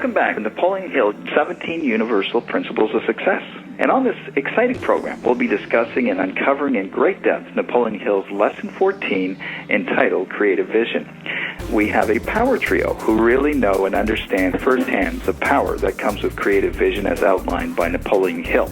Welcome back to Napoleon Hill, 17 Universal Principles of Success. And on this exciting program, we'll be discussing and uncovering in great depth Napoleon Hill's Lesson 14 entitled Creative Vision. We have a power trio who really know and understand firsthand the power that comes with creative vision as outlined by Napoleon Hill.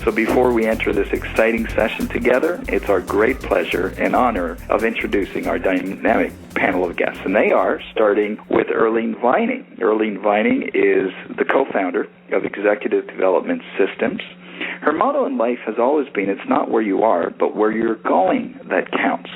So before we enter this exciting session together, it's our great pleasure and honor of introducing our dynamic panel of guests. And they are, starting with Earlene Vining. Earlene Vining is the co-founder of Executive Development Systems. Her motto in life has always been, it's not where you are, but where you're going that counts.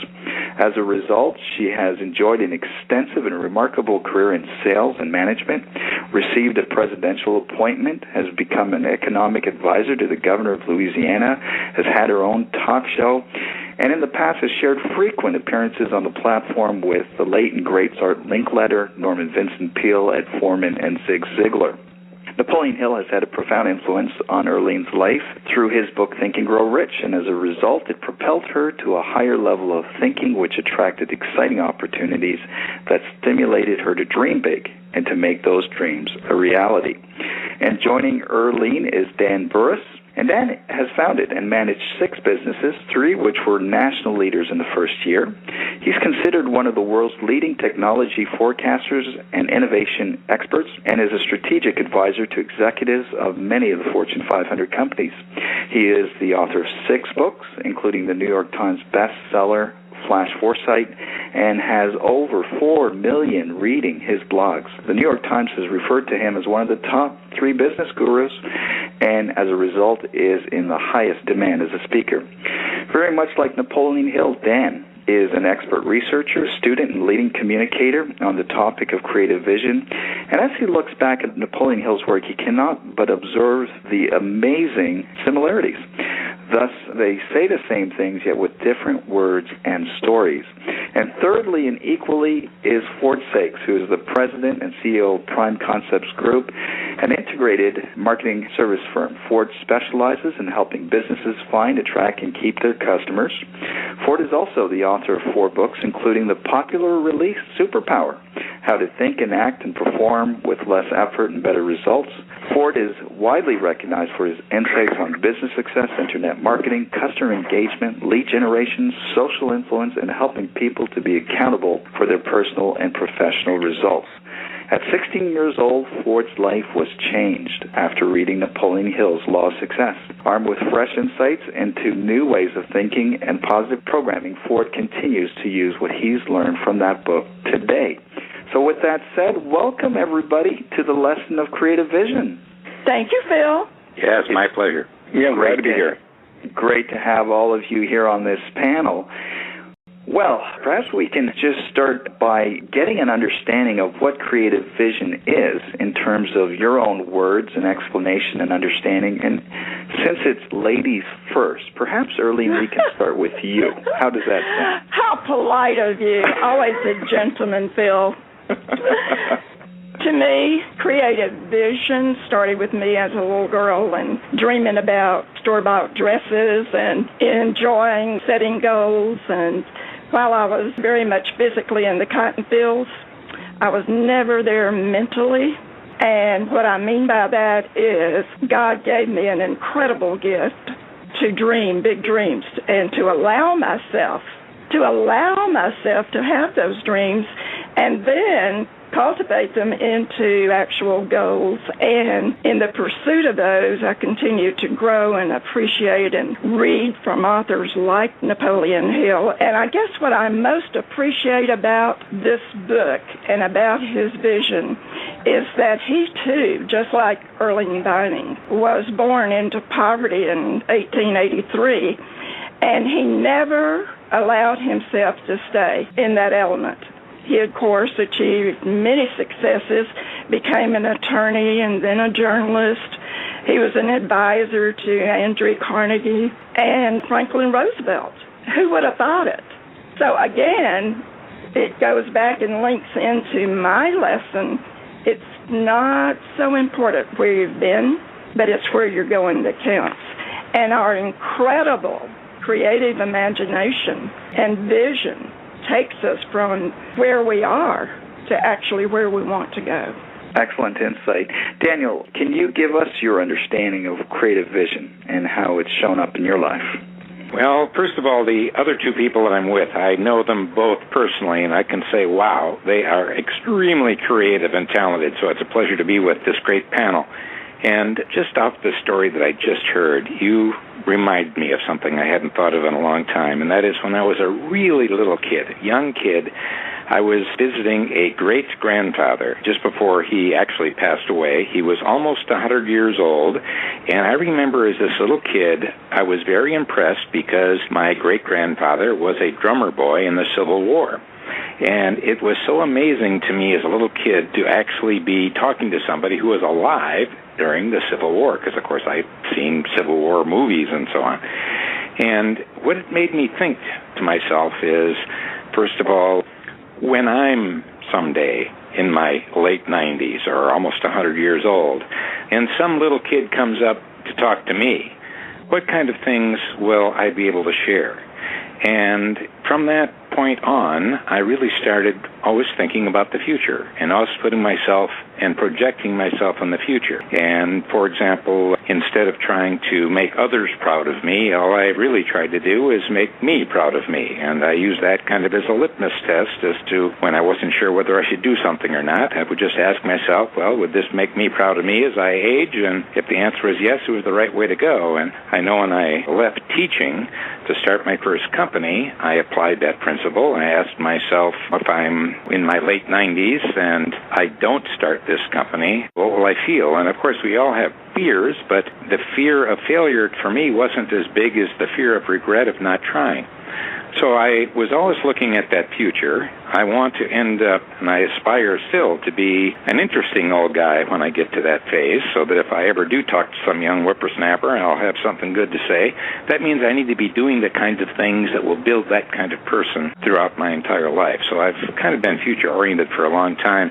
As a result, she has enjoyed an extensive and remarkable career in sales and management, received a presidential appointment, has become an economic advisor to the governor of Louisiana, has had her own talk show, and in the past has shared frequent appearances on the platform with the late and great Art Linkletter, Norman Vincent Peale, Ed Foreman, and Zig Ziglar. Napoleon Hill has had a profound influence on Earlene's life through his book Think and Grow Rich, and as a result, it propelled her to a higher level of thinking, which attracted exciting opportunities that stimulated her to dream big and to make those dreams a reality. And joining Earlene is Dan Burris. And Dan has founded and managed 6 businesses, 3 which were national leaders in the first year. He's considered one of the world's leading technology forecasters and innovation experts, and is a strategic advisor to executives of many of the Fortune 500 companies. He is the author of 6 books, including the New York Times bestseller Flash Foresight, and has over 4 million reading his blogs. The New York Times has referred to him as one of the top 3 business gurus, and as a result is in the highest demand as a speaker. Very much like Napoleon Hill, Dan is an expert researcher, student, and leading communicator on the topic of creative vision. And as he looks back at Napoleon Hill's work, he cannot but observe the amazing similarities. Thus, they say the same things, yet with different words and stories. And thirdly, and equally, is Ford Sakes, who is the president and CEO of Prime Concepts Group, an integrated marketing service firm. Ford specializes in helping businesses find, attract, and keep their customers. Ford is also the author of 4 books, including the popular release Superpower, How to Think and Act and Perform with Less Effort and Better Results. Ford is widely recognized for his insights on business success, internet marketing, customer engagement, lead generation, social influence, and helping people to be accountable for their personal and professional results. At 16 years old, Ford's life was changed after reading Napoleon Hill's Law of Success. Armed with fresh insights into new ways of thinking and positive programming, Ford continues to use what he's learned from that book today. So with that said, welcome everybody to the lesson of creative vision. Thank you, Phil. Yes, my pleasure. Yeah, glad to be here. Great to have all of you here on this panel. Well, perhaps we can just start by getting an understanding of what creative vision is in terms of your own words and explanation and understanding. And since it's ladies first, perhaps, Earlene, we can start with you. How does that sound? How polite of you. Always a gentleman, Phil. To me, creative vision started with me as a little girl and dreaming about store-bought dresses and enjoying setting goals. And while I was very much physically in the cotton fields, I was never there mentally. And what I mean by that is God gave me an incredible gift to dream big dreams and to allow myself to have those dreams and then cultivate them into actual goals. And in the pursuit of those, I continue to grow and appreciate and read from authors like Napoleon Hill. And I guess what I most appreciate about this book and about his vision is that he, too, just like Earlene Vining, was born into poverty in 1883, and he never allowed himself to stay in that element. He, of course, achieved many successes, became an attorney and then a journalist. He was an advisor to Andrew Carnegie and Franklin Roosevelt. Who would have thought it? So again, it goes back and links into my lesson. It's not so important where you've been, but it's where you're going that counts. And our incredible creative imagination and vision takes us from where we are to actually where we want to go. Excellent insight. Daniel, can you give us your understanding of creative vision and how it's shown up in your life? Well, first of all, the other two people that I'm with, I know them both personally, and I can say, wow, they are extremely creative and talented, so it's a pleasure to be with this great panel. And just off the story that I just heard, you remind me of something I hadn't thought of in a long time, and that is when I was a really little kid, young kid, I was visiting a great-grandfather just before he actually passed away. He was almost 100 years old, and I remember as this little kid, I was very impressed because my great-grandfather was a drummer boy in the Civil War. And it was so amazing to me as a little kid to actually be talking to somebody who was alive during the Civil War, because, of course, I've seen Civil War movies and so on. And what it made me think to myself is, first of all, when I'm someday in my late 90s or almost 100 years old, and some little kid comes up to talk to me, what kind of things will I be able to share? And from that point on, I really started always thinking about the future and always putting myself and projecting myself in the future. And, for example, instead of trying to make others proud of me, all I really tried to do is make me proud of me. And I used that kind of as a litmus test as to when I wasn't sure whether I should do something or not. I would just ask myself, well, would this make me proud of me as I age? And if the answer is yes, it was the right way to go. And I know when I left teaching to start my first company, I applied that principle. I asked myself, if I'm in my late 90s and I don't start this company, what will I feel? And of course, we all have fears, but the fear of failure for me wasn't as big as the fear of regret of not trying. So I was always looking at that future. I want to end up, and I aspire still to be an interesting old guy when I get to that phase, so that if I ever do talk to some young whippersnapper, I'll have something good to say. That means I need to be doing the kinds of things that will build that kind of person throughout my entire life. So I've kind of been future-oriented for a long time,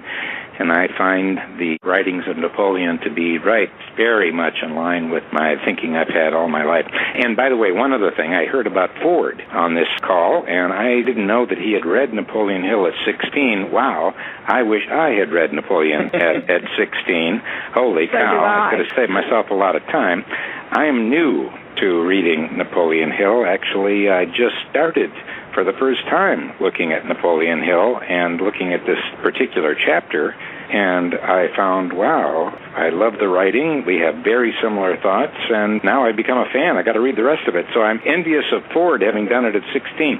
and I find the writings of Napoleon to be very much in line with my thinking I've had all my life. And by the way, one other thing, I heard about Ford on this call, and I didn't know that he had read Napoleon Hill at 16. Wow, I wish I had read Napoleon at 16. Holy cow, I could have saved myself a lot of time. I am new to reading Napoleon Hill. Actually, I just started for the first time looking at Napoleon Hill and looking at this particular chapter, and I found, wow, I love the writing. We have very similar thoughts, and now I've become a fan. I got to read the rest of it. So I'm envious of Ford having done it at 16.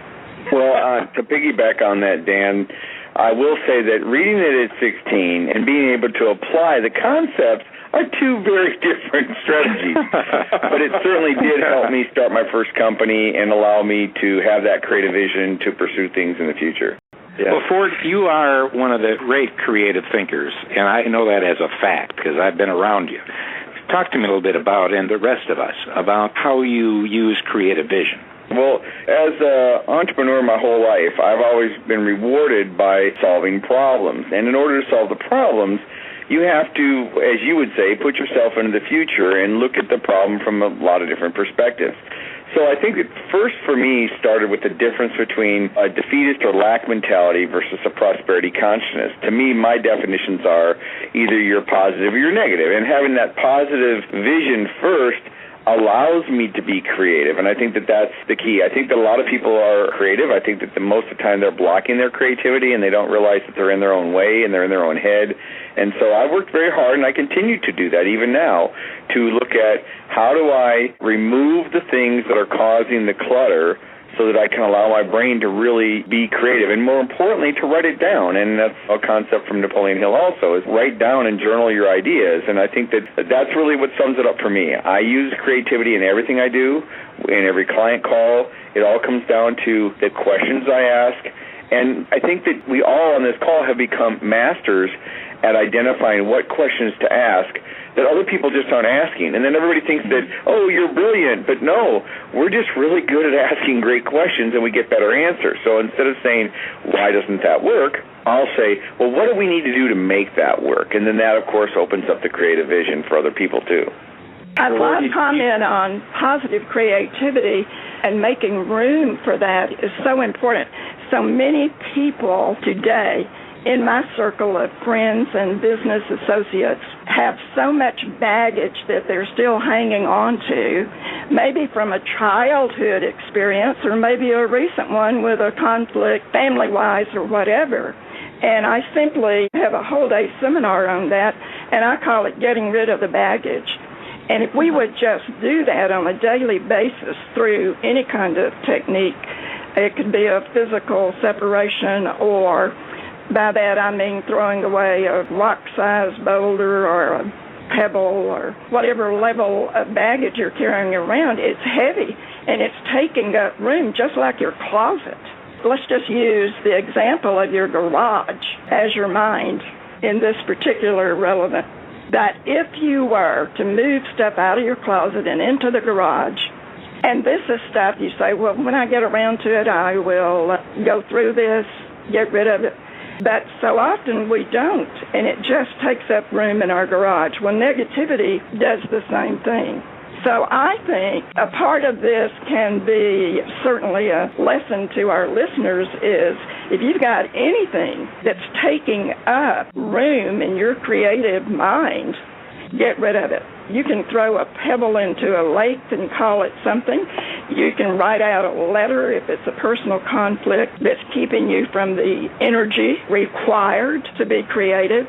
Well, to piggyback on that, Dan, I will say that reading it at 16 and being able to apply the concepts are two very different strategies. But it certainly did help me start my first company and allow me to have that creative vision to pursue things in the future. Yeah. Well, Ford, you are one of the great creative thinkers, and I know that as a fact because I've been around you. Talk to me a little bit about, and the rest of us, about how you use creative vision. Well, as an entrepreneur my whole life, I've always been rewarded by solving problems. And in order to solve the problems, you have to, as you would say, put yourself into the future and look at the problem from a lot of different perspectives. So I think that first for me started with the difference between a defeatist or lack mentality versus a prosperity consciousness. To me, my definitions are either you're positive or you're negative. And having that positive vision first allows me to be creative, and I think that that's the key. I think that a lot of people are creative. I think that most of the time they're blocking their creativity, and they don't realize that they're in their own way and they're in their own head. And so I worked very hard, and I continue to do that even now, to look at how do I remove the things that are causing the clutter so that I can allow my brain to really be creative, and more importantly, to write it down. And that's a concept from Napoleon Hill also, is write down and journal your ideas. And I think that that's really what sums it up for me. I use creativity in everything I do, in every client call. It all comes down to the questions I ask. And I think that we all on this call have become masters at identifying what questions to ask that other people just aren't asking. And then everybody thinks that, oh, you're brilliant. But no, we're just really good at asking great questions, and we get better answers. So instead of saying, why doesn't that work, I'll say, well, what do we need to do to make that work? And then that, of course, opens up the creative vision for other people, too. I'd love to comment on positive creativity, and making room for that is so important. So many people today in my circle of friends and business associates have so much baggage that they're still hanging on to, maybe from a childhood experience or maybe a recent one with a conflict family-wise or whatever. And I simply have a whole day seminar on that, and I call it getting rid of the baggage. And if we would just do that on a daily basis through any kind of technique, it could be a physical separation, or by that I mean throwing away a rock-sized boulder or a pebble or whatever level of baggage you're carrying around. It's heavy, and it's taking up room just like your closet. Let's just use the example of your garage as your mind in this particular relevant. That if you were to move stuff out of your closet and into the garage, and this is stuff you say, well, when I get around to it, I will go through this, get rid of it. But so often we don't, and it just takes up room in our garage. Well, negativity does the same thing. So I think a part of this can be certainly a lesson to our listeners is if you've got anything that's taking up room in your creative mind, get rid of it. You can throw a pebble into a lake and call it something. You can write out a letter if it's a personal conflict that's keeping you from the energy required to be creative.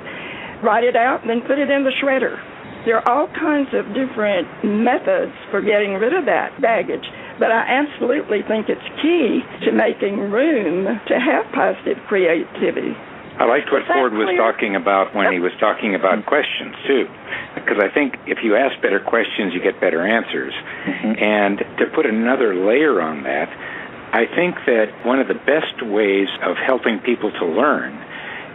Write it out and then put it in the shredder. There are all kinds of different methods for getting rid of that baggage, but I absolutely think it's key to making room to have positive creativity. I liked what Ford was talking about when he was talking about questions, too, because I think if you ask better questions, you get better answers. Mm-hmm. And to put another layer on that, I think that one of the best ways of helping people to learn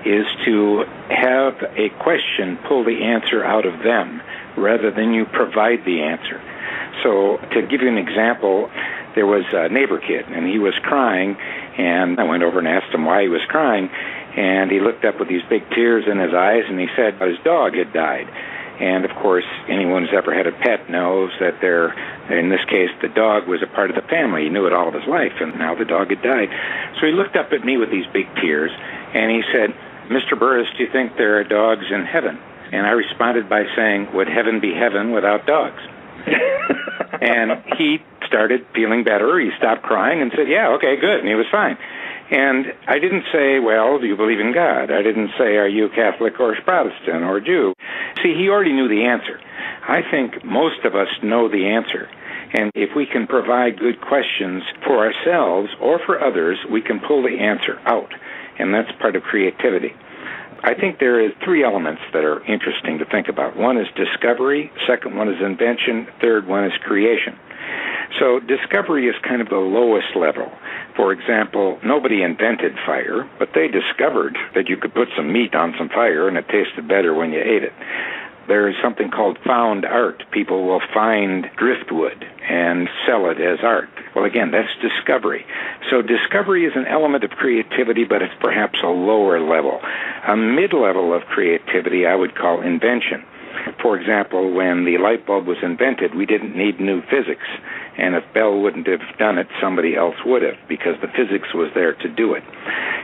is to have a question pull the answer out of them rather than you provide the answer. So to give you an example, there was a neighbor kid, and he was crying, and I went over and asked him why he was crying, and he looked up with these big tears in his eyes, and he said his dog had died. And, of course, anyone who's ever had a pet knows that in this case, the dog was a part of the family. He knew it all of his life, and now the dog had died. So he looked up at me with these big tears, and he said, Mr. Burris, do you think there are dogs in heaven? And I responded by saying, would heaven be heaven without dogs? And he started feeling better. He stopped crying and said, yeah, okay, good. And he was fine. And I didn't say, well, do you believe in God? I didn't say, are you Catholic or Protestant or Jew? See, he already knew the answer. I think most of us know the answer. And if we can provide good questions for ourselves or for others, we can pull the answer out. And that's part of creativity. I think there is three elements that are interesting to think about. One is discovery, second one is invention, third one is creation. So discovery is kind of the lowest level. For example, nobody invented fire, but they discovered that you could put some meat on some fire and it tasted better when you ate it. There is something called found art. People will find driftwood and sell it as art. Well, again, that's discovery. So discovery is an element of creativity, but it's perhaps a lower level. A mid-level of creativity I would call invention. For example, when the light bulb was invented, we didn't need new physics. And if Bell wouldn't have done it, somebody else would have, because the physics was there to do it.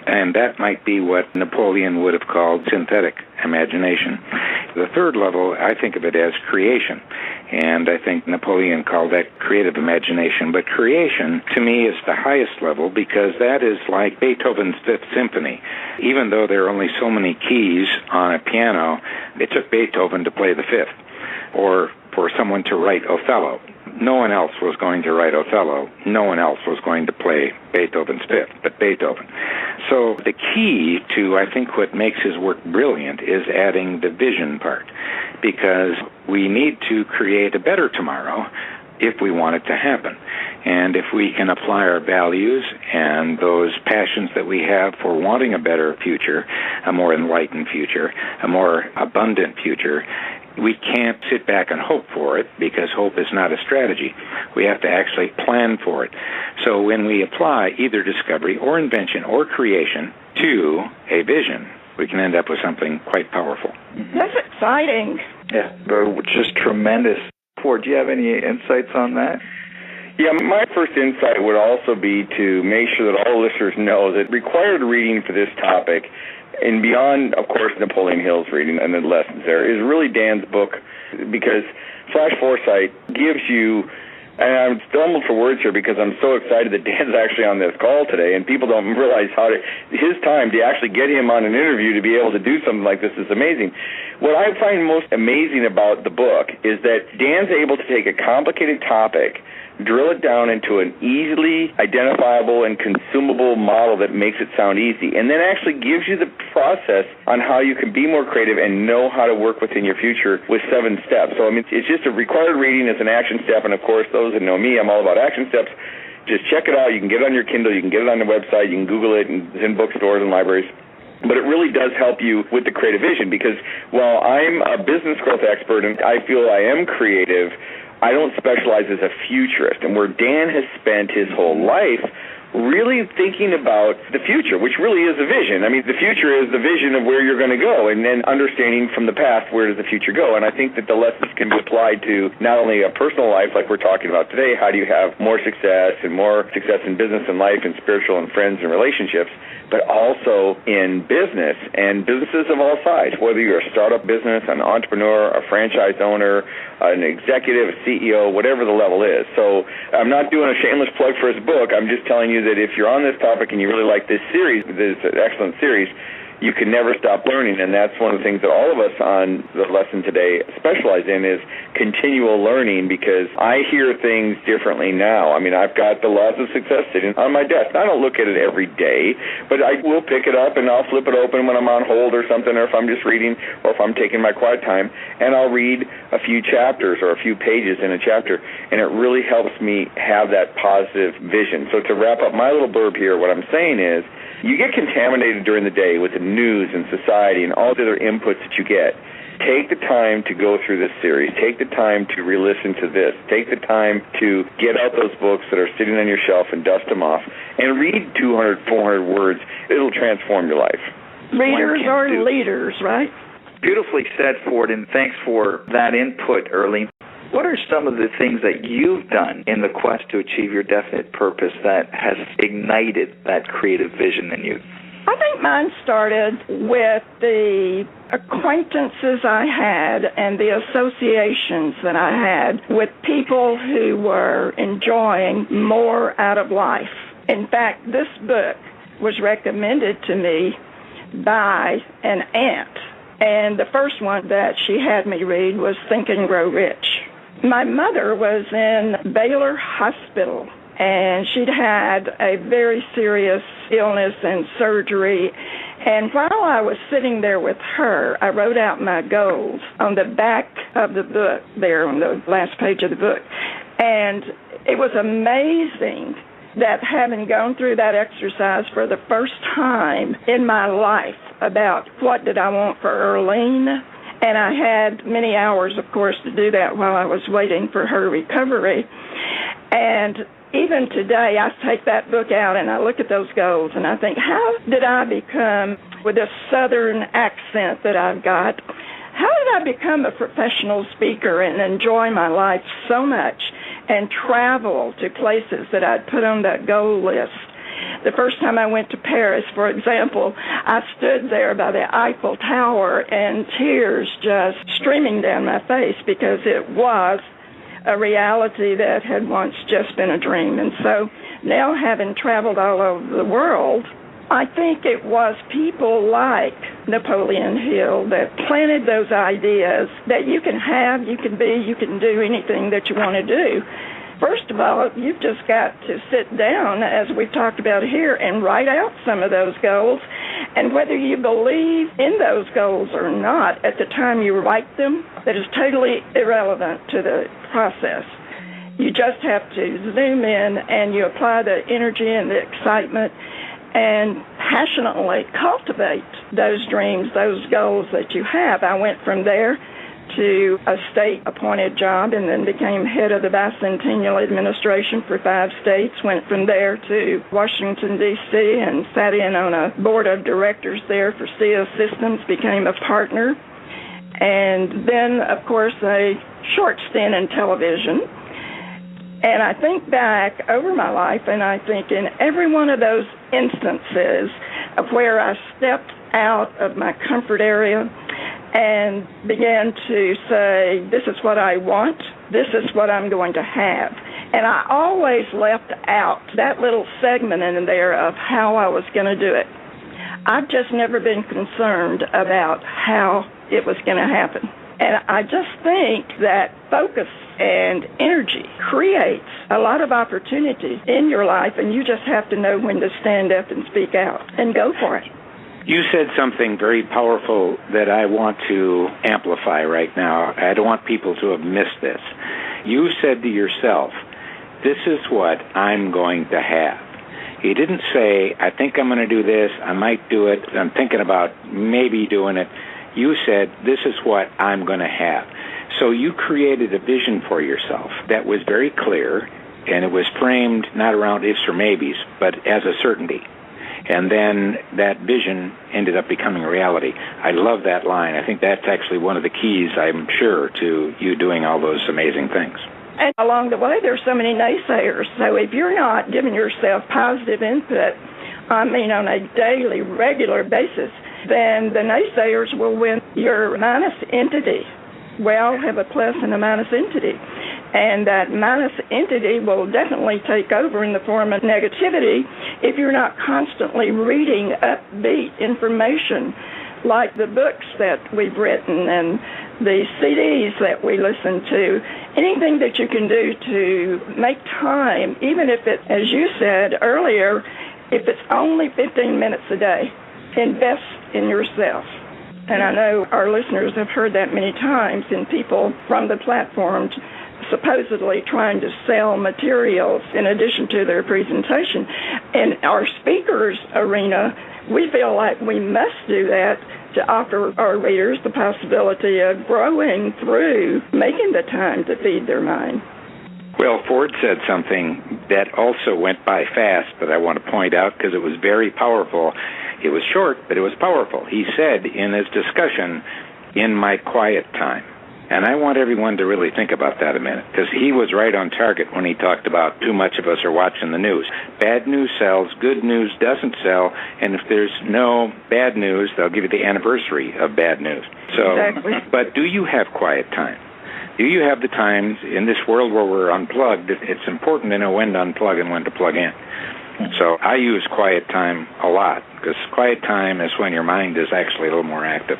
And that might be what Napoleon would have called synthetic imagination. The third level, I think of it as creation. And I think Napoleon called that creative imagination. But creation, to me, is the highest level because that is like Beethoven's Fifth Symphony. Even though there are only so many keys on a piano, it took Beethoven to play the fifth, or for someone to write Othello. No one else was going to write Othello. No one else was going to play Beethoven's Fifth, but Beethoven. So the key to, I think, what makes his work brilliant is adding the vision part, because we need to create a better tomorrow if we want it to happen. And if we can apply our values and those passions that we have for wanting a better future, a more enlightened future, a more abundant future, we can't sit back and hope for it, because hope is not a strategy. We have to actually plan for it. So when we apply either discovery or invention or creation to a vision, we can end up with something quite powerful. That's exciting. Yeah, just tremendous. Ford, do you have any insights on that? Yeah, my first insight would also be to make sure that all listeners know that required reading for this topic and beyond, of course, Napoleon Hill's reading and the lessons there, is really Dan's book, because Flash Foresight gives you, and I'm stumbled for words here because I'm so excited that Dan's actually on this call today, and people don't realize his time to actually get him on an interview to be able to do something like this is amazing. What I find most amazing about the book is that Dan's able to take a complicated topic, drill it down into an easily identifiable and consumable model that makes it sound easy, and then actually gives you the process on how you can be more creative and know how to work within your future with 7 steps. So, I mean, it's just a required reading as an action step, and of course, those that know me, I'm all about action steps. Just check it out. You can get it on your Kindle. You can get it on the website. You can Google it, and it's in bookstores and libraries. But it really does help you with the creative vision, because while I'm a business growth expert and I feel I am creative, I don't specialize as a futurist. And where Dan has spent his whole life really thinking about the future, which really is a vision. I mean, the future is the vision of where you're going to go, and then understanding from the past, where does the future go? And I think that the lessons can be applied to not only a personal life like we're talking about today, how do you have more success and more success in business and life and spiritual and friends and relationships, but also in business and businesses of all sizes, whether you're a startup business, an entrepreneur, a franchise owner, an executive, a CEO, whatever the level is. So I'm not doing a shameless plug for his book. I'm just telling you that if you're on this topic and you really like this series, this excellent series, you can never stop learning, and that's one of the things that all of us on the lesson today specialize in, is continual learning, because I hear things differently now. I mean, I've got the Laws of Success sitting on my desk. I don't look at it every day, but I will pick it up and I'll flip it open when I'm on hold or something, or if I'm just reading, or if I'm taking my quiet time, and I'll read a few chapters or a few pages in a chapter, and it really helps me have that positive vision. So to wrap up my little blurb here, what I'm saying is, you get contaminated during the day with the news and society and all the other inputs that you get. Take the time to go through this series. Take the time to re-listen to this. Take the time to get out those books that are sitting on your shelf and dust them off, and read 200, 400 words. It'll transform your life. Readers are leaders, right? Beautifully said, Ford, and thanks for that input, Earlene. What are some of the things that you've done in the quest to achieve your definite purpose that has ignited that creative vision in you? I think mine started with the acquaintances I had and the associations that I had with people who were enjoying more out of life. In fact, this book was recommended to me by an aunt, and the first one that she had me read was Think and Grow Rich. My mother was in Baylor Hospital, and she'd had a very serious illness and surgery. And while I was sitting there with her, I wrote out my goals on the back of the book there, on the last page of the book. And it was amazing that, having gone through that exercise for the first time in my life about what did I want for Earlene, and I had many hours, of course, to do that while I was waiting for her recovery. And even today, I take that book out and I look at those goals and I think, how did I become, with this southern accent that I've got, how did I become a professional speaker and enjoy my life so much and travel to places that I'd put on that goal list? The first time I went to Paris, for example, I stood there by the Eiffel Tower and tears just streaming down my face, because it was a reality that had once just been a dream. And so now, having traveled all over the world, I think it was people like Napoleon Hill that planted those ideas that you can have, you can be, you can do anything that you want to do. First of all, you've just got to sit down, as we've talked about here, and write out some of those goals. And whether you believe in those goals or not at the time you write them, that is totally irrelevant to the process. You just have to zoom in and you apply the energy and the excitement and passionately cultivate those dreams, those goals that you have. I went from there to a state-appointed job and then became head of the bicentennial administration for 5 states, went from there to Washington, D.C., and sat in on a board of directors there for CO Systems, became a partner, and then, of course, a short stint in television. And I think back over my life, and I think in every one of those instances of where I stepped out of my comfort area and began to say, this is what I want, this is what I'm going to have. And I always left out that little segment in there of how I was going to do it. I've just never been concerned about how it was going to happen. And I just think that focus and energy creates a lot of opportunity in your life, and you just have to know when to stand up and speak out and go for it. You said something very powerful that I want to amplify right now. I don't want people to have missed this. You said to yourself, this is what I'm going to have. You didn't say, I think I'm going to do this, I might do it, I'm thinking about maybe doing it. You said, this is what I'm going to have. So you created a vision for yourself that was very clear, and it was framed not around ifs or maybes, but as a certainty. And then that vision ended up becoming a reality. I love that line. I think that's actually one of the keys, I'm sure, to you doing all those amazing things. And along the way, there's so many naysayers. So if you're not giving yourself positive input, on a daily, regular basis, then the naysayers will win your minus entity. We all have a plus and a minus entity. And that minus entity will definitely take over in the form of negativity if you're not constantly reading upbeat information like the books that we've written and the CDs that we listen to. Anything that you can do to make time, even if it, as you said earlier, if it's only 15 minutes a day, invest in yourself. And I know our listeners have heard that many times in people from the platform supposedly trying to sell materials in addition to their presentation. In our speakers arena, we feel like we must do that to offer our readers the possibility of growing through making the time to feed their mind. Well, Ford said something that also went by fast, but I want to point out because it was very powerful. It was short, but it was powerful. He said in his discussion, in my quiet time. And I want everyone to really think about that a minute, because he was right on target when he talked about too much of us are watching the news. Bad news sells, good news doesn't sell, and if there's no bad news, they'll give you the anniversary of bad news. So, exactly. But do you have quiet time? Do you have the times in this world where we're unplugged? It's important to know when to unplug and when to plug in. So I use quiet time a lot, because quiet time is when your mind is actually a little more active.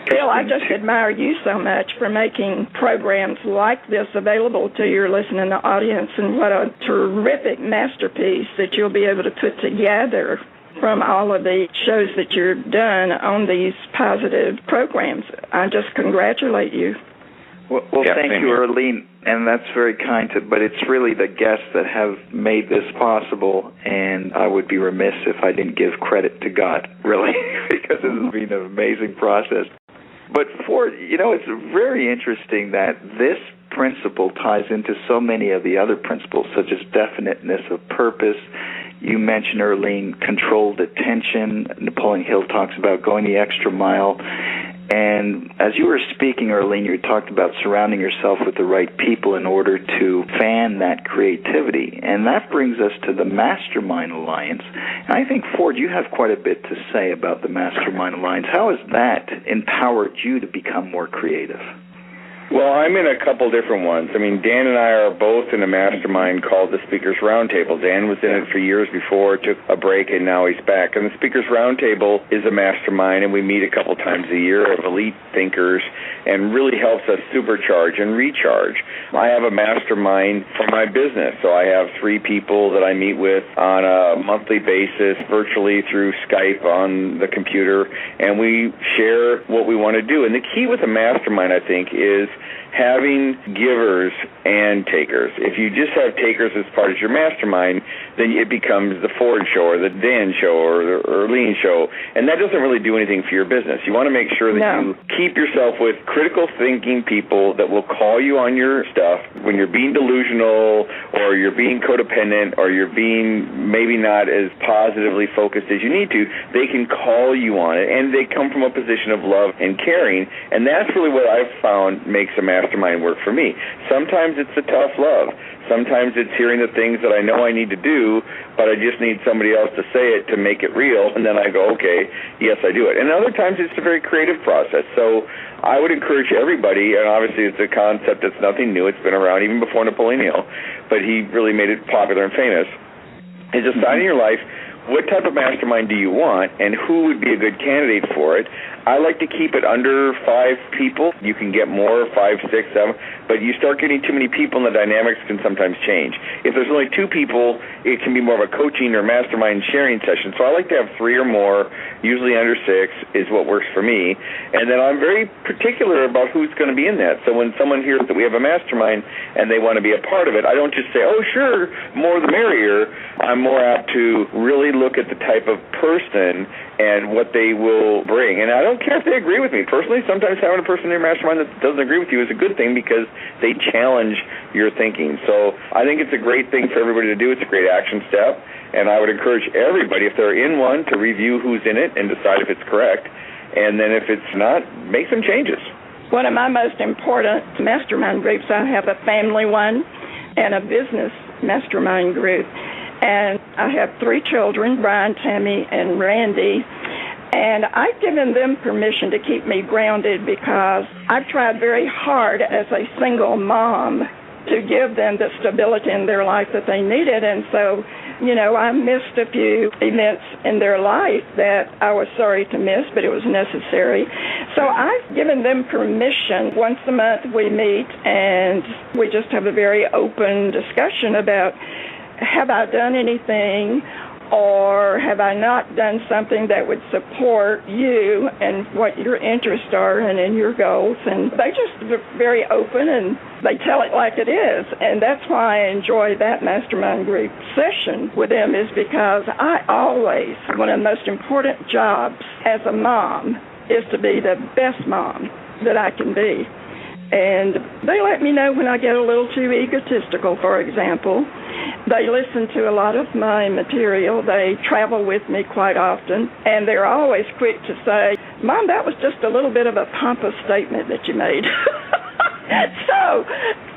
Bill, I just admire you so much for making programs like this available to your listening audience, and what a terrific masterpiece that you'll be able to put together from all of the shows that you've done on these positive programs. I just congratulate you. Well, thank you, Earlene, and that's very kind, but it's really the guests that have made this possible, and I would be remiss if I didn't give credit to God, really, because it has been an amazing process. But it's very interesting that this principle ties into so many of the other principles, such as definiteness of purpose. You mentioned, Earlene, controlled attention. Napoleon Hill talks about going the extra mile. And as you were speaking, Earlene, you talked about surrounding yourself with the right people in order to fan that creativity. And that brings us to the Mastermind Alliance. And I think, Ford, you have quite a bit to say about the Mastermind Alliance. How has that empowered you to become more creative? Well, I'm in a couple different ones. Dan and I are both in a mastermind called the Speakers Roundtable. Dan was in it for years before, took a break, and now he's back. And the Speakers Roundtable is a mastermind, and we meet a couple times a year of elite thinkers, and really helps us supercharge and recharge. I have a mastermind for my business, so I have 3 people that I meet with on a monthly basis, virtually through Skype on the computer, and we share what we want to do. And the key with a mastermind, I think, is having givers and takers. If you just have takers as part of your mastermind, then it becomes the Ford show or the Dan show or the Earlene show, and that doesn't really do anything for your business. You want to make sure that you keep yourself with critical thinking people that will call you on your stuff when you're being delusional or you're being codependent or you're being maybe not as positively focused as you need to. They can call you on it, and they come from a position of love and caring, and that's really what I've found makes makes a mastermind work for me. Sometimes it's the tough love. Sometimes it's hearing the things that I know I need to do, but I just need somebody else to say it to make it real, and then I go, okay, yes, I do it. And other times it's a very creative process. So I would encourage everybody, and obviously it's a concept that's nothing new. It's been around even before Napoleon Hill, but he really made it popular and famous, is decide in your life what type of mastermind do you want and who would be a good candidate for it. I like to keep it under 5 people. You can get more, 5, 6, 7, but you start getting too many people and the dynamics can sometimes change. If there's only 2 people, it can be more of a coaching or mastermind sharing session. So I like to have 3 or more, usually under 6 is what works for me. And then I'm very particular about who's going to be in that. So when someone hears that we have a mastermind and they want to be a part of it, I don't just say, oh, sure, more the merrier. I'm more apt to really look at the type of person and what they will bring. And I don't care if they agree with me. Personally, sometimes having a person in your mastermind that doesn't agree with you is a good thing because they challenge your thinking. So I think it's a great thing for everybody to do. It's a great action step. And I would encourage everybody, if they're in one, to review who's in it and decide if it's correct. And then if it's not, make some changes. One of my most important mastermind groups, I have a family one and a business mastermind group. And I have 3 children, Brian, Tammy, and Randy. And I've given them permission to keep me grounded because I've tried very hard as a single mom to give them the stability in their life that they needed. And so, I missed a few events in their life that I was sorry to miss, but it was necessary. So I've given them permission. Once a month we meet and we just have a very open discussion about, have I done anything or have I not done something that would support you and what your interests are and in your goals? And they just are very open and they tell it like it is. And that's why I enjoy that mastermind group session with them, is because I always, one of the most important jobs as a mom is to be the best mom that I can be. And they let me know when I get a little too egotistical, for example. They listen to a lot of my material. They travel with me quite often. And they're always quick to say, Mom, that was just a little bit of a pompous statement that you made. So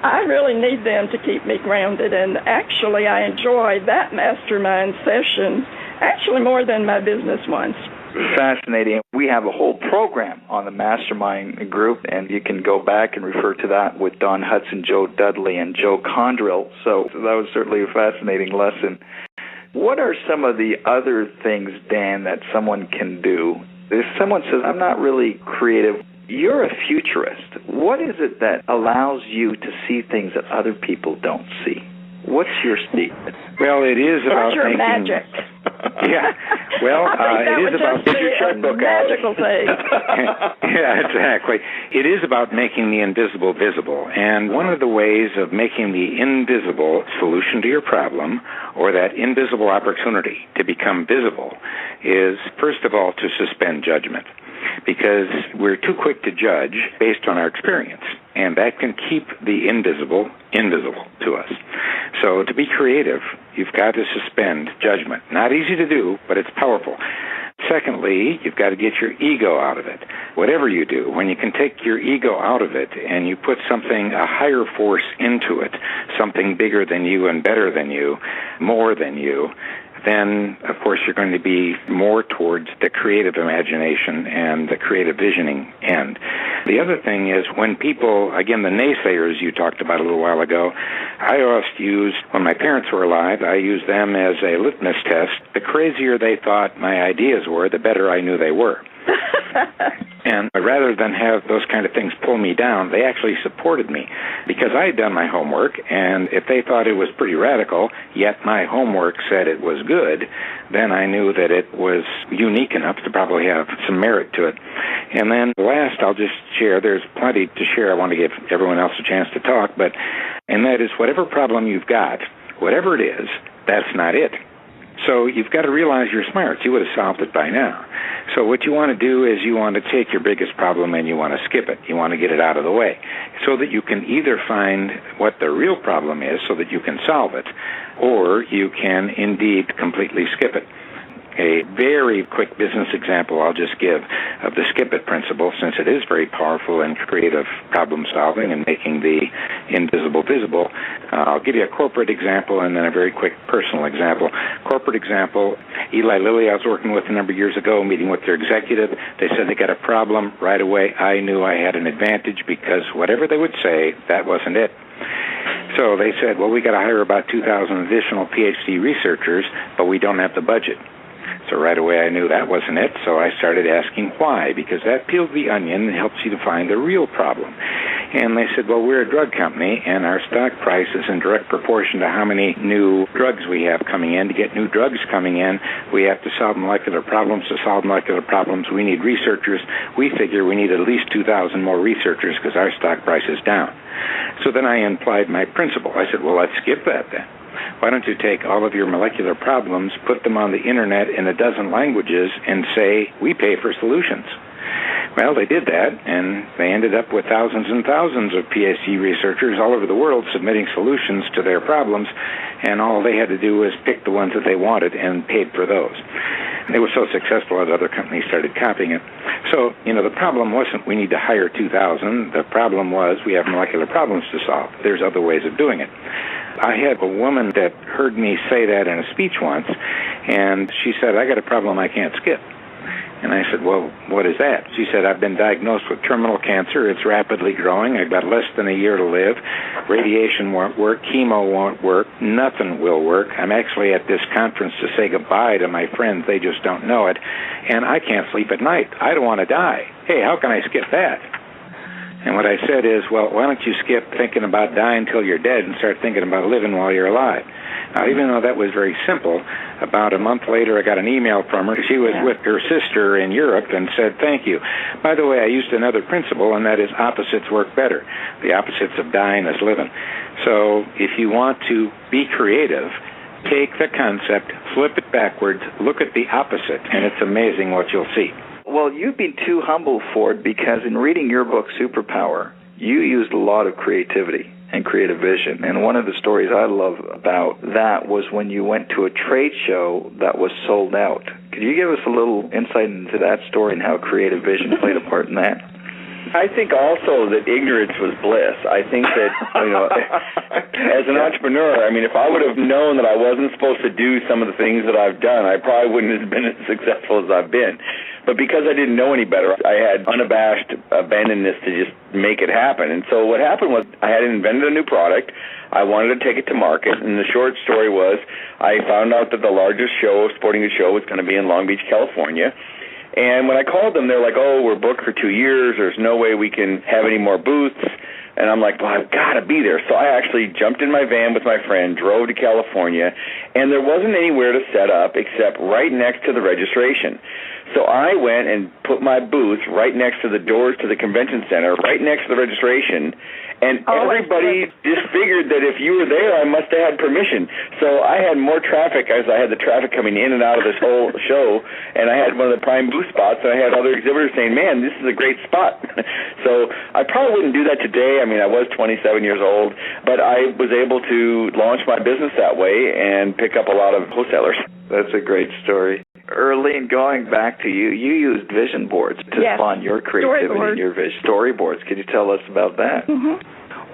I really need them to keep me grounded. And actually, I enjoy that mastermind session actually more than my business ones. Fascinating. We have a whole program on the mastermind group, and you can go back and refer to that with Don Hudson, Joe Dudley, and Joe Condrill. So that was certainly a fascinating lesson. What are some of the other things, Dan, that someone can do? If someone says, I'm not really creative, you're a futurist. What is it that allows you to see things that other people don't see? What's your statement? Well, it is about your making... magic. Yeah. Well, it is about... Get your checkbook out. Magical thing. Yeah, exactly. It is about making the invisible visible. And one of the ways of making the invisible solution to your problem, or that invisible opportunity to become visible, is, first of all, to suspend judgment. Because we're too quick to judge based on our experience, and that can keep the invisible to us. So to be creative, you've got to suspend judgment. Not easy to do, but it's powerful. Secondly, you've got to get your ego out of it. Whatever you do, when you can take your ego out of it and you put something, a higher force into it, something bigger than you and better than you, more than you, then, of course, you're going to be more towards the creative imagination and the creative visioning end. The other thing is when people, again, the naysayers you talked about a little while ago, I always used, when my parents were alive, I used them as a litmus test. The crazier they thought my ideas were, the better I knew they were. And rather than have those kind of things pull me down, they actually supported me because I had done my homework, and if they thought it was pretty radical, yet my homework said it was good, then I knew that it was unique enough to probably have some merit to it. And then last, I'll just share, there's plenty to share. I want to give everyone else a chance to talk, and that is whatever problem you've got, whatever it is, that's not it. So you've got to realize you're smart. You would have solved it by now. So what you want to do is you want to take your biggest problem and you want to skip it. You want to get it out of the way so that you can either find what the real problem is so that you can solve it, or you can indeed completely skip it. A very quick business example I'll just give of the skip it principle, since it is very powerful in creative problem solving and making the invisible visible. I'll give you a corporate example and then a very quick personal example. Corporate example, Eli Lilly I was working with a number of years ago, meeting with their executive. They said they got a problem right away. I knew I had an advantage because whatever they would say, that wasn't it. So they said, well, we got to hire about 2,000 additional PhD researchers, but we don't have the budget. So right away I knew that wasn't it, so I started asking why, because that peels the onion and helps you to find the real problem. And they said, well, we're a drug company, and our stock price is in direct proportion to how many new drugs we have coming in. To get new drugs coming in, we have to solve molecular problems. To solve molecular problems, we need researchers. We figure we need at least 2,000 more researchers because our stock price is down. So then I implied my principle. I said, well, let's skip that then. Why don't you take all of your molecular problems, put them on the internet in a dozen languages, and say, we pay for solutions? Well, they did that, and they ended up with thousands and thousands of PhD researchers all over the world submitting solutions to their problems, and all they had to do was pick the ones that they wanted and paid for those. They were so successful that other companies started copying it. So, the problem wasn't we need to hire 2,000. The problem was we have molecular problems to solve. There's other ways of doing it. I had a woman that heard me say that in a speech once, and she said, I got a problem I can't skip. And I said, well, what is that? She said, I've been diagnosed with terminal cancer. It's rapidly growing. I've got less than a year to live. Radiation won't work. Chemo won't work. Nothing will work. I'm actually at this conference to say goodbye to my friends. They just don't know it. And I can't sleep at night. I don't want to die. Hey, how can I skip that? And what I said is, well, why don't you skip thinking about dying till you're dead and start thinking about living while you're alive? Now, even though that was very simple, about a month later I got an email from her. She was with her sister in Europe and said, thank you. By the way, I used another principle, and that is opposites work better. The opposites of dying is living. So if you want to be creative, take the concept, flip it backwards, look at the opposite, and it's amazing what you'll see. Well, you've been too humble for it, because in reading your book, Superpower, you used a lot of creativity and creative vision. And one of the stories I love about that was when you went to a trade show that was sold out. Could you give us a little insight into that story and how creative vision played a part in that? I think also that ignorance was bliss. I think that, as an entrepreneur, if I would have known that I wasn't supposed to do some of the things that I've done, I probably wouldn't have been as successful as I've been. But because I didn't know any better, I had unabashed abandonness to just make it happen. And so what happened was I had invented a new product. I wanted to take it to market. And the short story was I found out that the largest sporting goods show was going to be in Long Beach, California. And when I called them, they're like, oh, we're booked for 2 years. There's no way we can have any more booths. And I'm like, well, I've got to be there. So I actually jumped in my van with my friend, drove to California, and there wasn't anywhere to set up except right next to the registration. So I went and put my booth right next to the doors to the convention center, right next to the registration, and everybody just figured that if you were there, I must have had permission. So I had more traffic as I had the traffic coming in and out of this whole show, and I had one of the prime booth spots, and I had other exhibitors saying, man, this is a great spot. So I probably wouldn't do that today. I was 27 years old, but I was able to launch my business that way and pick up a lot of wholesalers. That's a great story. Earlene, going back to you, you used vision boards to spawn your creativity and your vision. Storyboards. Could you tell us about that? Mm-hmm.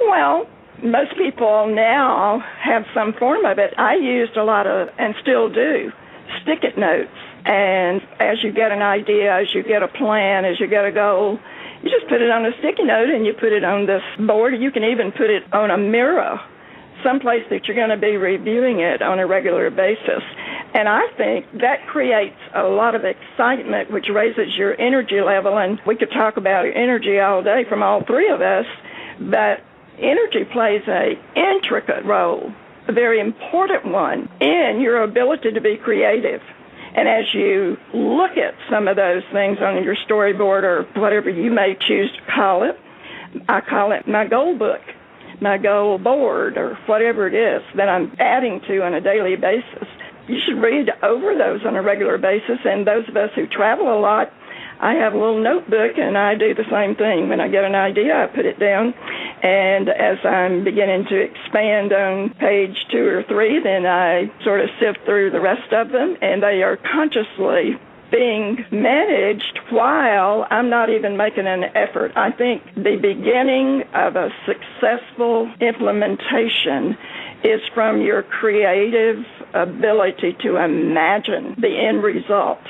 Well, most people now have some form of it. I used a lot of, and still do, stick-it notes. And as you get an idea, as you get a plan, as you get a goal, you just put it on a sticky note and you put it on this board. You can even put it on a mirror, someplace that you're going to be reviewing it on a regular basis. And I think that creates a lot of excitement, which raises your energy level. And we could talk about energy all day from all three of us, but energy plays an intricate role, a very important one, in your ability to be creative. And as you look at some of those things on your storyboard or whatever you may choose to call it, I call it my goal book, my goal board, or whatever it is that I'm adding to on a daily basis. You should read over those on a regular basis. And those of us who travel a lot, I have a little notebook, and I do the same thing. When I get an idea, I put it down, and as I'm beginning to expand on page 2 or 3, then I sort of sift through the rest of them, and they are consciously being managed while I'm not even making an effort. I think the beginning of a successful implementation is from your creative ability to imagine the end result.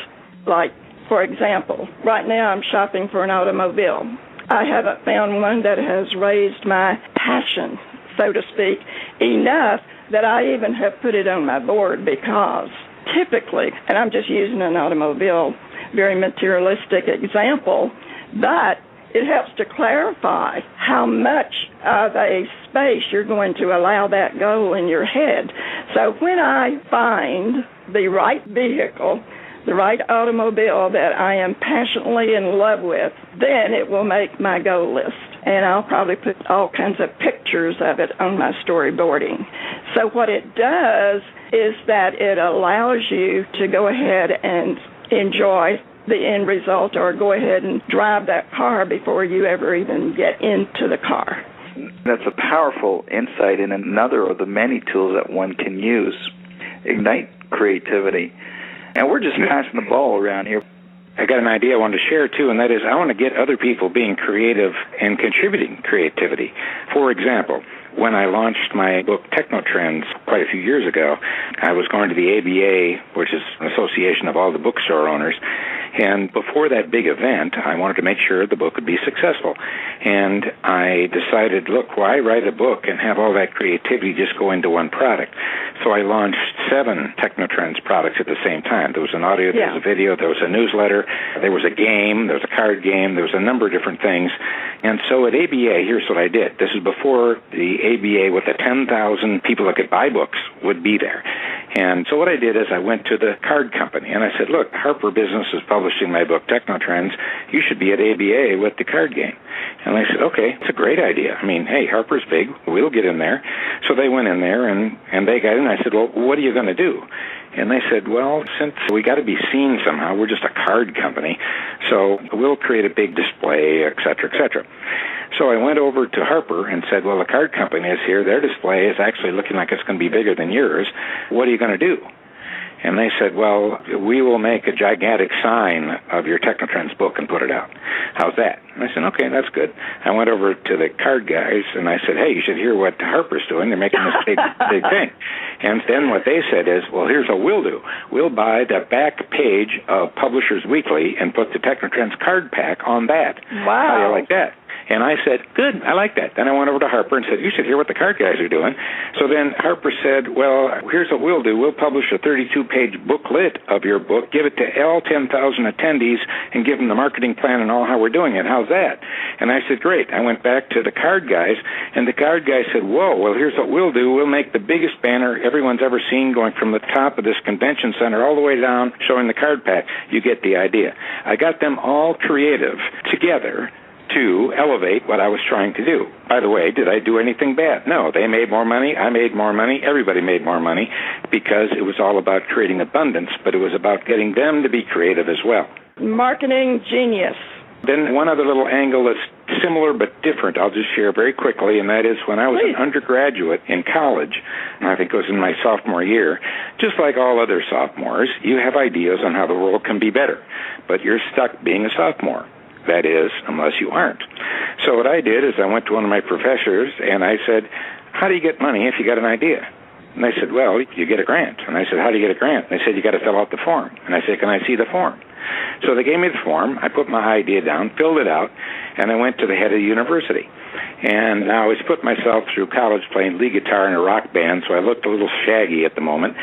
Like, for example, right now I'm shopping for an automobile. I haven't found one that has raised my passion, so to speak, enough that I even have put it on my board, because typically, and I'm just using an automobile, very materialistic example, but it helps to clarify how much of a space you're going to allow that goal in your head. So when I find the right vehicle, the right automobile that I am passionately in love with, then it will make my goal list. And I'll probably put all kinds of pictures of it on my storyboarding. So what it does is that it allows you to go ahead and enjoy the end result, or go ahead and drive that car before you ever even get into the car. That's a powerful insight in another of the many tools that one can use. Ignite creativity. And we're just passing the ball around here. I got an idea I wanted to share, too, and that is I want to get other people being creative and contributing creativity. For example, when I launched my book, Technotrends, quite a few years ago, I was going to the ABA, which is an association of all the bookstore owners, and before that big event, I wanted to make sure the book would be successful. And I decided, look, why write a book and have all that creativity just go into one product? So I launched 7 Technotrends products at the same time. There was an audio, there was a video, there was a newsletter, there was a game, there was a card game, there was a number of different things. And so at ABA, here's what I did. This is before the ABA with the 10,000 people that could buy books would be there. And so what I did is I went to the card company, and I said, look, Harper Business is publishing my book, Technotrends. You should be at ABA with the card game. And they said, okay, it's a great idea. I mean, hey, Harper's big. We'll get in there. So they went in there, and they got in. I said, well, what are you going to do? And they said, well, since we got to be seen somehow, we're just a card company, so we'll create a big display, et cetera, et cetera. So I went over to Harper and said, well, the card company is here. Their display is actually looking like it's going to be bigger than yours. What are you going to do? And they said, well, we will make a gigantic sign of your Technotrends book and put it out. How's that? And I said, okay, that's good. I went over to the card guys, and I said, hey, you should hear what Harper's doing. They're making this big thing. And then what they said is, well, here's what we'll do. We'll buy the back page of Publishers Weekly and put the Technotrends card pack on that. Wow. How do you like that? And I said, good, I like that. Then I went over to Harper and said, you should hear what the card guys are doing. So then Harper said, well, here's what we'll do. We'll publish a 32-page booklet of your book, give it to all 10,000 attendees, and give them the marketing plan and all how we're doing it. How's that? And I said, great. I went back to the card guys, and the card guys said, whoa, well, here's what we'll do. We'll make the biggest banner everyone's ever seen going from the top of this convention center all the way down showing the card pack. You get the idea. I got them all creative together to elevate what I was trying to do. By the way, did I do anything bad? No. They made more money. I made more money. Everybody made more money because it was all about creating abundance, but it was about getting them to be creative as well. Marketing genius. Then one other little angle that's similar but different I'll just share very quickly, and that is when I was an undergraduate in college, and I think it was in my sophomore year, just like all other sophomores, you have ideas on how the world can be better, but you're stuck being a sophomore. That is, unless you aren't. So what I did is I went to one of my professors, and I said, how do you get money if you got an idea? And they said, well, you get a grant. And I said, how do you get a grant? And they said, you got to fill out the form. And I said, can I see the form? So they gave me the form. I put my idea down, filled it out, and I went to the head of the university. And I always put myself through college playing lead guitar in a rock band, so I looked a little shaggy at the moment.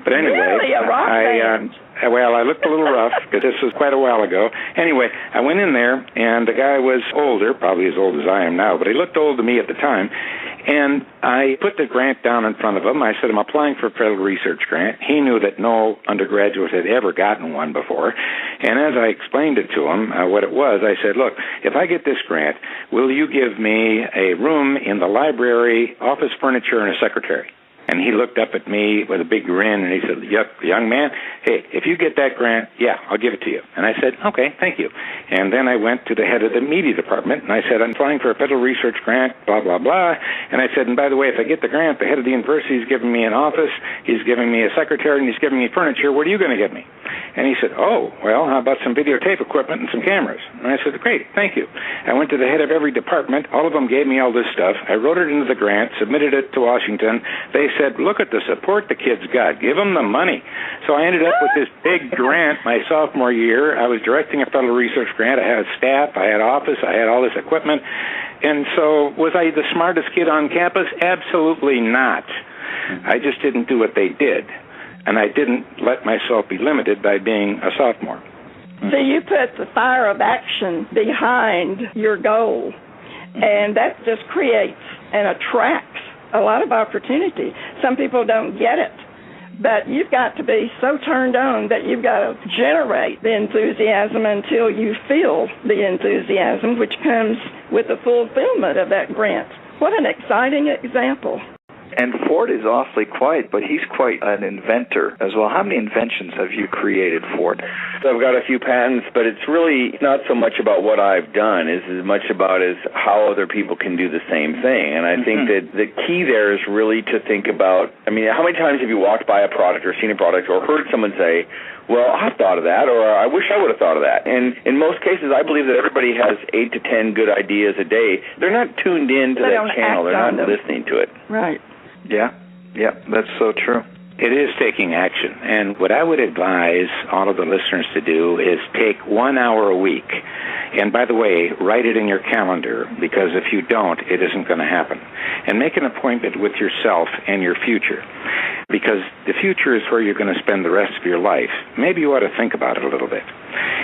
But anyway, really, a rock band? Well, I looked a little rough because this was quite a while ago. Anyway, I went in there, and the guy was older, probably as old as I am now, but he looked old to me at the time. And I put the grant down in front of him. I said, I'm applying for a federal research grant. He knew that no undergraduate had ever gotten one before. And as I explained it to him, what it was, I said, look, if I get this grant, will you give me a room in the library, office furniture, and a secretary? And he looked up at me with a big grin, and he said, young man, hey, if you get that grant, yeah, I'll give it to you. And I said, okay, thank you. And then I went to the head of the media department, and I said, I'm applying for a federal research grant, blah, blah, blah. And I said, and by the way, if I get the grant, the head of the university is giving me an office, he's giving me a secretary, and he's giving me furniture. What are you going to give me? And he said, oh, well, how about some videotape equipment and some cameras? And I said, great, thank you. I went to the head of every department. All of them gave me all this stuff. I wrote it into the grant, submitted it to Washington. They said, look at the support the kids got. Give them the money. So I ended up with this big grant my sophomore year. I was directing a federal research grant. I had staff. I had office. I had all this equipment. And so was I the smartest kid on campus? Absolutely not. I just didn't do what they did. And I didn't let myself be limited by being a sophomore. So you put the fire of action behind your goal, and that just creates and attracts a lot of opportunity. Some people don't get it, but you've got to be so turned on that you've got to generate the enthusiasm until you feel the enthusiasm, which comes with the fulfillment of that grant. What an exciting example. And Ford is awfully quiet, but he's quite an inventor as well. How many inventions have you created, Ford? I've got a few patents, but it's really not so much about what I've done. It's as much about as how other people can do the same thing. And I think that the key there is really to think about, I mean, how many times have you walked by a product or seen a product or heard someone say, well, I've thought of that, or I wish I would have thought of that. And in most cases, I believe that everybody has 8 to 10 good ideas a day. They're not tuned in to that channel. They're not listening to it. Right. Yeah, that's so true. It is taking action. And what I would advise all of the listeners to do is take 1 hour a week. And by the way, write it in your calendar, because if you don't, it isn't going to happen. And make an appointment with yourself and your future, because the future is where you're going to spend the rest of your life. Maybe you ought to think about it a little bit.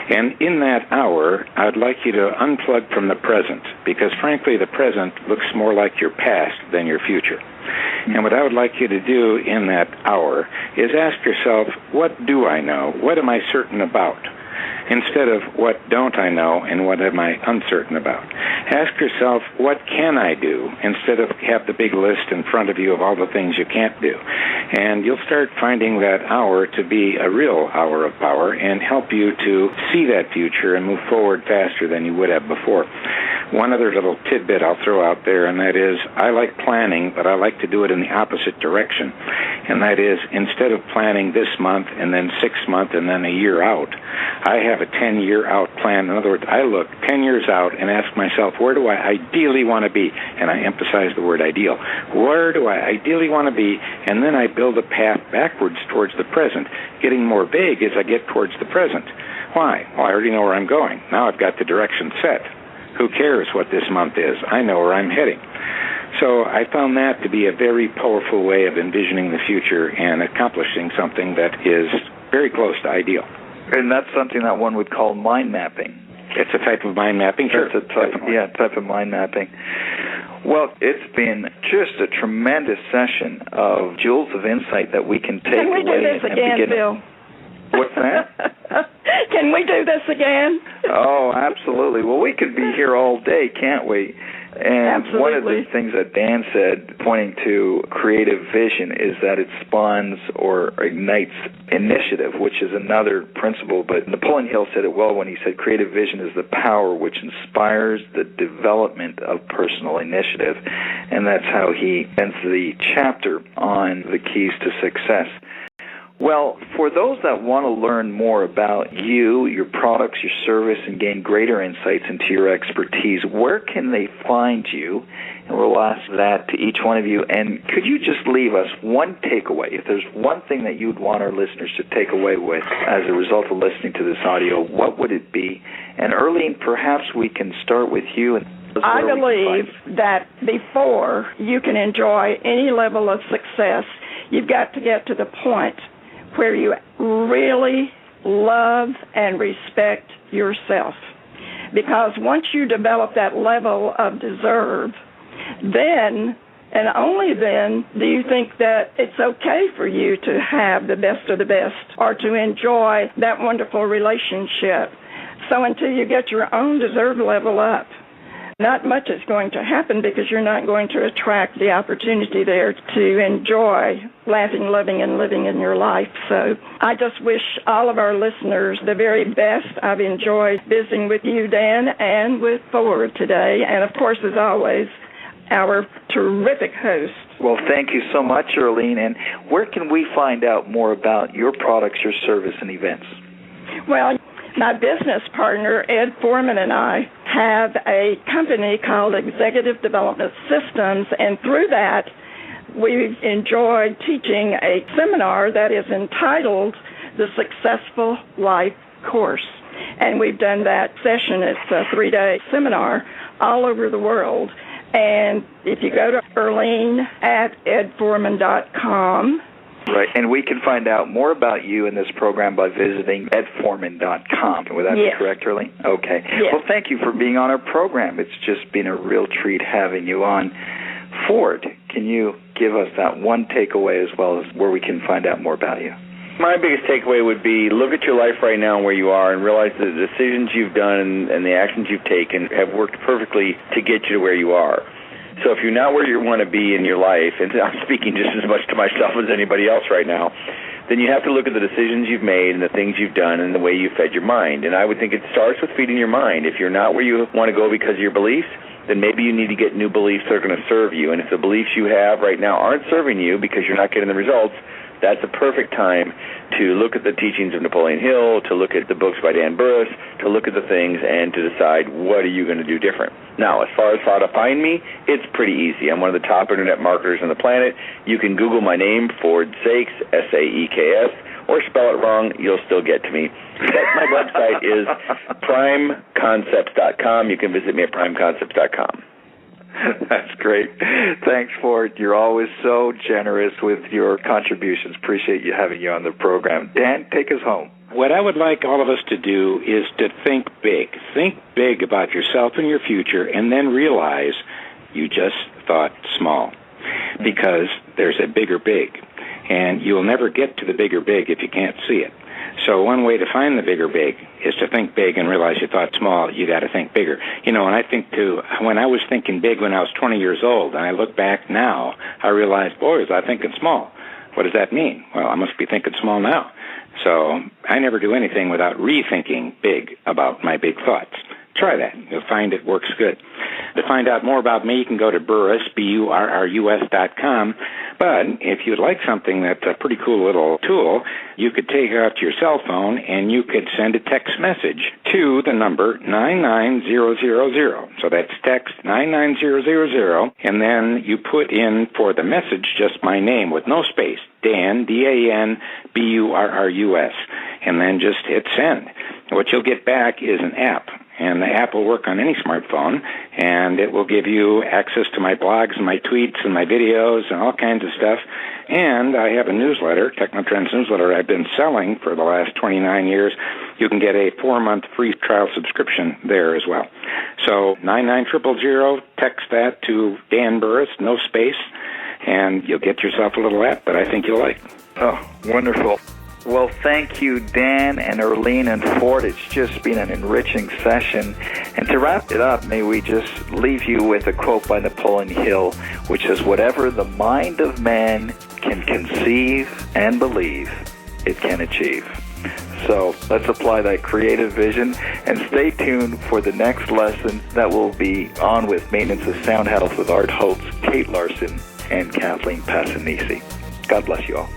And in that hour, I'd like you to unplug from the present, because frankly, the present looks more like your past than your future. And what I would like you to do in that hour is ask yourself, what do I know? What am I certain about? Instead of what don't I know and what am I uncertain about. Ask yourself, what can I do? Instead of have the big list in front of you of all the things you can't do. And you'll start finding that hour to be a real hour of power and help you to see that future and move forward faster than you would have before. One other little tidbit I'll throw out there, and that is, I like planning, but I like to do it in the opposite direction. And that is, instead of planning this month and then 6 months and then a year out, I have a 10-year out plan. In other words, I look 10 years out and ask myself, where do I ideally want to be? And I emphasize the word ideal. Where do I ideally want to be? And then I build a path backwards towards the present, getting more vague as I get towards the present. Why? Well, I already know where I'm going. Now I've got the direction set. Who cares what this month is? I know where I'm heading. So I found that to be a very powerful way of envisioning the future and accomplishing something that is very close to ideal. And that's something that one would call mind mapping. It's a type of mind mapping, sure. It's a type of mind mapping. Well, it's been just a tremendous session of jewels of insight that we can take away. Can we do this again, Bill? What's that? Can we do this again? Oh, absolutely. Well, we could be here all day, can't we? And absolutely. One of the things that Dan said, pointing to creative vision, is that it spawns or ignites initiative, which is another principle. But Napoleon Hill said it well when he said creative vision is the power which inspires the development of personal initiative. And that's how he ends the chapter on the keys to success. Well, for those that want to learn more about you, your products, your service, and gain greater insights into your expertise, where can they find you? And we'll ask that to each one of you. And could you just leave us one takeaway? If there's one thing that you'd want our listeners to take away with as a result of listening to this audio, what would it be? And Earlene, perhaps we can start with you. I believe that before you can enjoy any level of success, you've got to get to the point where you really love and respect yourself. Because once you develop that level of deserve, then and only then do you think that it's okay for you to have the best of the best or to enjoy that wonderful relationship. So until you get your own deserve level up, not much is going to happen because you're not going to attract the opportunity there to enjoy laughing, loving, and living in your life. So I just wish all of our listeners the very best. I've enjoyed visiting with you, Dan, and with Ford today. And, of course, as always, our terrific host. Well, thank you so much, Earlene. And where can we find out more about your products, your service, and events? Well, my business partner, Ed Foreman, and I have a company called Executive Development Systems, and through that, we've enjoyed teaching a seminar that is entitled The Successful Life Course. And we've done that session. It's a 3-day seminar all over the world. And if you go to Earlene at edforeman.com. Right, and we can find out more about you in this program by visiting edforeman.com. Would that be correct, Earlene? Okay. Yes. Well, thank you for being on our program. It's just been a real treat having you on. Ford, can you give us that one takeaway as well as where we can find out more about you? My biggest takeaway would be look at your life right now and where you are and realize that the decisions you've done and the actions you've taken have worked perfectly to get you to where you are. So if you're not where you want to be in your life, and I'm speaking just as much to myself as anybody else right now, then you have to look at the decisions you've made and the things you've done and the way you fed your mind. And I would think it starts with feeding your mind. If you're not where you want to go because of your beliefs, then maybe you need to get new beliefs that are going to serve you. And if the beliefs you have right now aren't serving you because you're not getting the results, that's a perfect time to look at the teachings of Napoleon Hill, to look at the books by Dan Burris, to look at the things and to decide what are you going to do different. Now, as far as how to find me, it's pretty easy. I'm one of the top internet marketers on the planet. You can Google my name, Ford Saeks, S-A-E-K-S, or spell it wrong, you'll still get to me. My website is primeconcepts.com. You can visit me at primeconcepts.com. That's great. Thanks, Ford. You're always so generous with your contributions. Appreciate you having you on the program. Dan, take us home. What I would like all of us to do is to think big. Think big about yourself and your future, and then realize you just thought small. Because there's a bigger big, and you'll never get to the bigger big if you can't see it. So one way to find the bigger big is to think big and realize you thought small. You got to think bigger. You know, and I think too, when I was thinking big when I was 20 years old, and I look back now, I realized, boy, was I thinking small. What does that mean? Well, I must be thinking small now. So I never do anything without rethinking big about my big thoughts. Try that. You'll find it works good. To find out more about me, you can go to Burris, BURRUS.com. But if you'd like something that's a pretty cool little tool, you could take it out to your cell phone and you could send a text message to the number 99000. So that's text 99000, and then you put in for the message just my name with no space, Dan, D-A-N, B-U-R-R-U-S, and then just hit send. What you'll get back is an app. And the app will work on any smartphone, and it will give you access to my blogs and my tweets and my videos and all kinds of stuff. And I have a newsletter, Technotrends newsletter, I've been selling for the last 29 years. You can get a 4-month free trial subscription there as well. So 99000, text that to Dan Burris, no space, and you'll get yourself a little app that I think you'll like. Oh, wonderful. Well, thank you, Dan and Earlene and Ford. It's just been an enriching session. And to wrap it up, may we just leave you with a quote by Napoleon Hill, which says, "Whatever the mind of man can conceive and believe, it can achieve." So let's apply that creative vision and stay tuned for the next lesson that will be on with Maintenance of Sound Health with Art Holtz, Kate Larson, and Kathleen Passanisi. God bless you all.